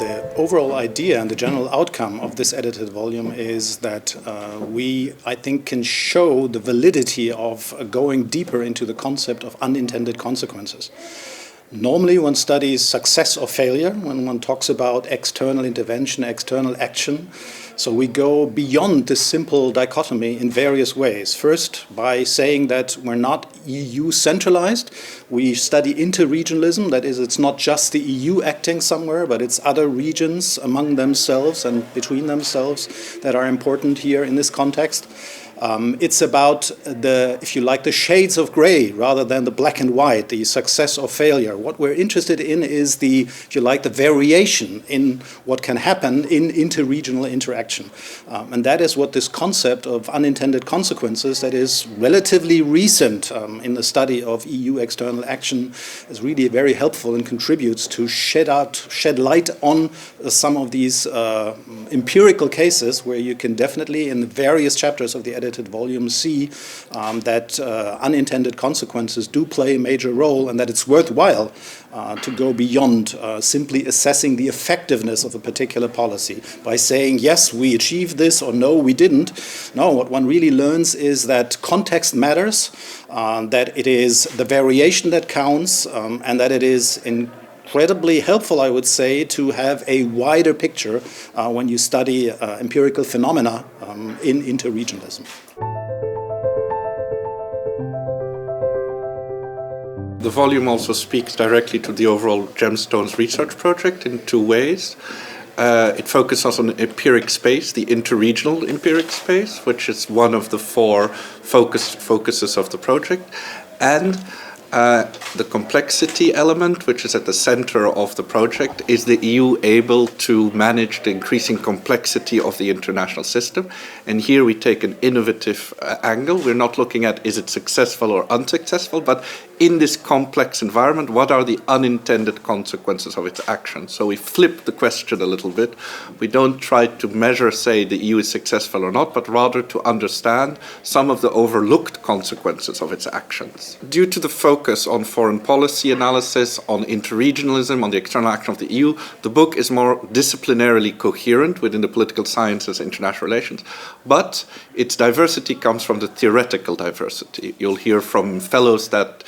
The overall idea and the general outcome of this edited volume is that we, I think, can show the validity of going deeper into the concept of unintended consequences. Normally one studies success or failure when one talks about external intervention, external action. So we go beyond this simple dichotomy in various ways. First, by saying that we're not EU centralized. We study interregionalism, that is, it's not just the EU acting somewhere, but it's other regions among themselves and between themselves that are important here in this context. It's about if you like, the shades of gray rather than the black and white, the success or failure. What we're interested in is if you like, the variation in what can happen in interregional interaction. And that is what this concept of unintended consequences that is relatively recent in the study of EU external action is really very helpful and contributes to shed light on some of these empirical cases where you can definitely in the various chapters of the edited volume see that unintended consequences do play a major role and that it's worthwhile to go beyond simply assessing the effectiveness of a particular policy by saying, yes, we achieved this, or no, we didn't. No, what one really learns is that context matters, that it is the variation that counts, and that it is incredibly helpful, I would say, to have a wider picture when you study empirical phenomena in interregionalism. The volume also speaks directly to the overall Gemstones research project in two ways. It focuses on the empiric space, the interregional empiric space, which is one of the four focuses of the project, and the complexity element, which is at the center of the project. Is the EU able to manage the increasing complexity of the international system? And here we take an innovative angle. We're not looking at is it successful or unsuccessful, but in this complex environment, what are the unintended consequences of its actions? So we flip the question a little bit. We don't try to measure, say, the EU is successful or not, but rather to understand some of the overlooked consequences of its actions. Due to the focus on foreign policy analysis, on interregionalism, on the external action of the EU, the book is more disciplinarily coherent within the political sciences and international relations, but its diversity comes from the theoretical diversity. You'll hear from fellows that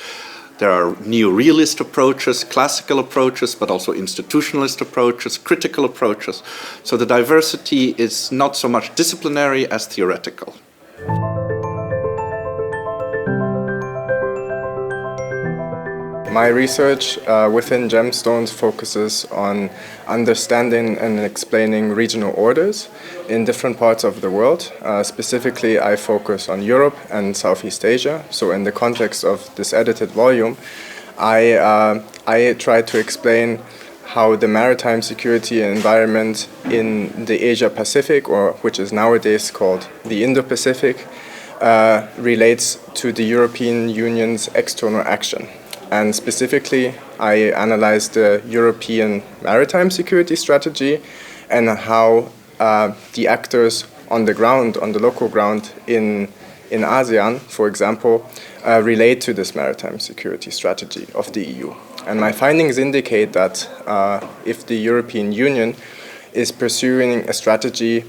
there are neo-realist approaches, classical approaches, but also institutionalist approaches, critical approaches. So the diversity is not so much disciplinary as theoretical. My research within Gemstones focuses on understanding and explaining regional orders in different parts of the world. Specifically, I focus on Europe and Southeast Asia. So in the context of this edited volume, I try to explain how the maritime security environment in the Asia-Pacific, or which is nowadays called the Indo-Pacific, relates to the European Union's external action. And specifically, I analyzed the European maritime security strategy and how the actors on the ground, on the local ground in ASEAN, for example, relate to this maritime security strategy of the EU. And my findings indicate that if the European Union is pursuing a strategy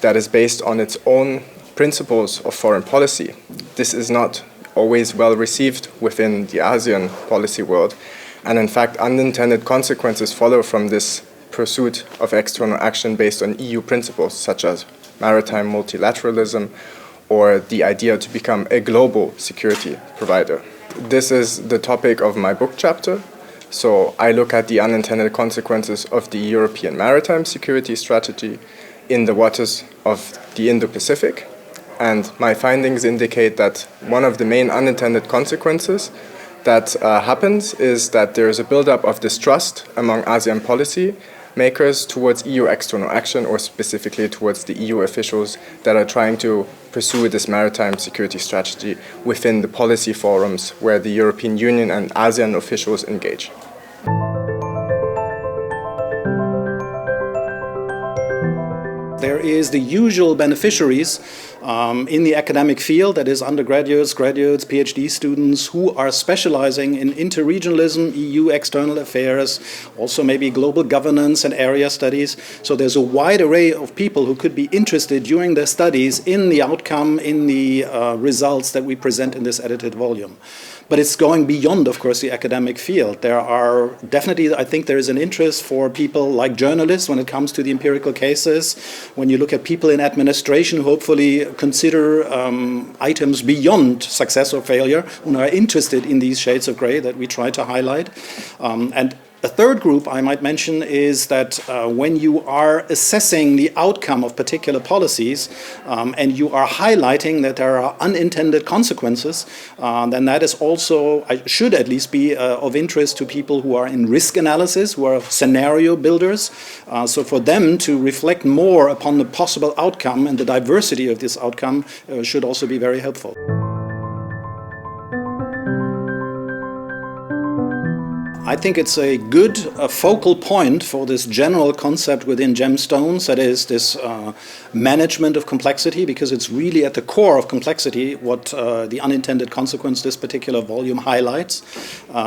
that is based on its own principles of foreign policy, this is not always well received within the ASEAN policy world. And in fact, unintended consequences follow from this pursuit of external action based on EU principles, such as maritime multilateralism or the idea to become a global security provider. This is the topic of my book chapter. So I look at the unintended consequences of the European maritime security strategy in the waters of the Indo-Pacific. And my findings indicate that one of the main unintended consequences that happens is that there is a buildup of distrust among ASEAN policy makers towards EU external action, or specifically towards the EU officials that are trying to pursue this maritime security strategy within the policy forums where the European Union and ASEAN officials engage. There is the usual beneficiaries in the academic field, that is undergraduates, graduates, PhD students who are specializing in interregionalism, EU external affairs, also maybe global governance and area studies. So there's a wide array of people who could be interested during their studies in the outcome, in the results that we present in this edited volume. But it's going beyond, of course, the academic field. There are definitely, I think there is an interest for people like journalists when it comes to the empirical cases. When you look at people in administration who hopefully consider items beyond success or failure, who are interested in these shades of gray that we try to highlight. And a third group I might mention is that when you are assessing the outcome of particular policies and you are highlighting that there are unintended consequences, then that is also, should at least be of interest to people who are in risk analysis, who are scenario builders. So for them to reflect more upon the possible outcome and the diversity of this outcome should also be very helpful. I think it's a good focal point for this general concept within gemstones, that is this management of complexity, because it's really at the core of complexity what the unintended consequence this particular volume highlights.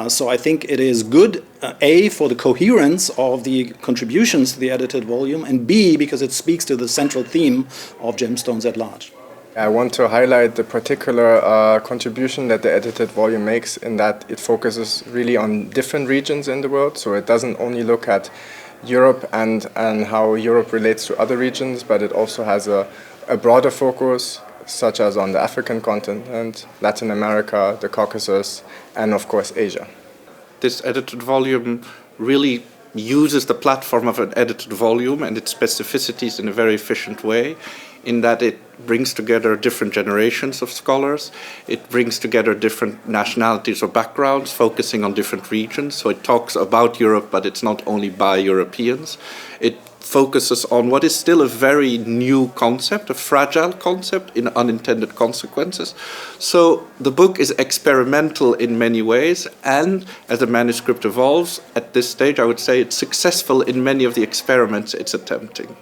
So I think it is good, A, for the coherence of the contributions to the edited volume, and B, because it speaks to the central theme of gemstones at large. I want to highlight the particular contribution that the edited volume makes in that it focuses really on different regions in the world. So it doesn't only look at Europe and how Europe relates to other regions, but it also has a broader focus, such as on the African continent, Latin America, the Caucasus, and of course Asia. This edited volume really uses the platform of an edited volume and its specificities in a very efficient way, in that it brings together different generations of scholars, it brings together different nationalities or backgrounds, focusing on different regions. So it talks about Europe, but it's not only by Europeans. It focuses on what is still a very new concept, a fragile concept in unintended consequences. So the book is experimental in many ways, and as the manuscript evolves, at this stage I would say it's successful in many of the experiments it's attempting.